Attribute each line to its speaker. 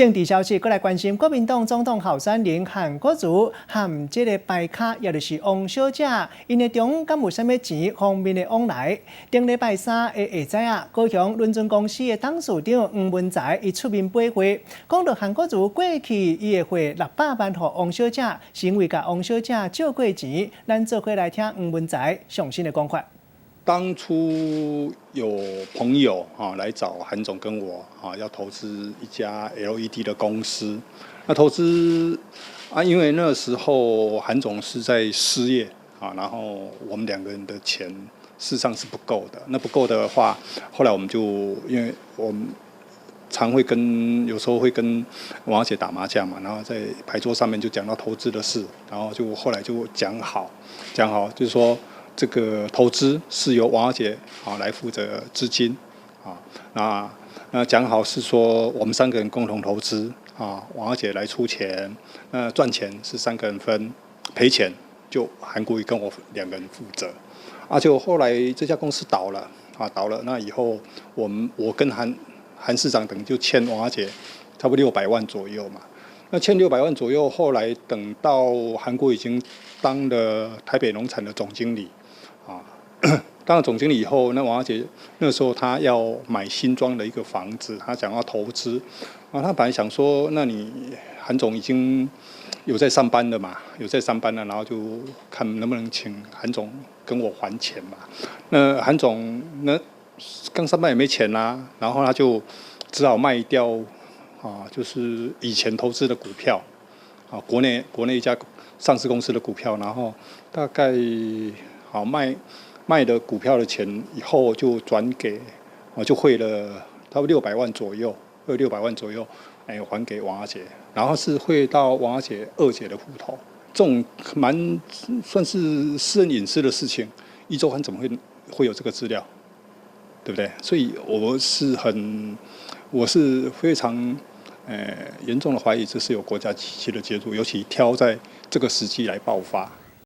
Speaker 1: 政治消息，过来关心国民党总统候选人韩国瑜和这个牌卡，也就是王小姐，因的中敢有啥物钱方面的往来？顶礼拜三的下午，高雄轮船公司的董事长黄文才伊出面背会，讲到韩国瑜过去伊会汇600万给王小姐，是因为甲王小姐借过钱。咱做伙来听黄文才详细的讲法。
Speaker 2: 当初有朋友来找韩总跟我要投资一家 LED 的公司，那投资因为那时候韩总是在失业然后我们2个人的钱事实上是不够的。那不够的话，后来我们就因为我们有时候会跟王姐打麻将嘛，然后在牌桌上面就讲到投资的事，然后就后来就讲好，就是说。这个投资是由王小姐来负责资金那讲好是说我们3个人共同投资王小姐来出钱，赚钱是3个人分，赔钱就韩国瑜跟我2个人负责就后来这家公司倒了那以后我跟韩市长等于就欠王小姐差不多600万左右嘛。那欠600万左右，后来等到韩国已经当了台北农产的总经理当了总经理以后，那王小姐那时候她要买新庄的一个房子，她想要投资她本来想说，那你韩总已经有在上班了嘛，然后就看能不能请韩总跟我还钱嘛。那韩总刚上班也没钱然后他就只好卖掉就是以前投资的股票国内一家上市公司的股票，然后大概卖的股票的钱以后就转给就汇了差不多600万左右，还给王小姐，然后是汇到王小姐2姐的户头。这种算是私人隐私的事情，壹周刊怎么会有这个资料，对不对？所以我是非常严重的怀疑，这是有国家机器的介入，尤其挑在这个时机来爆发。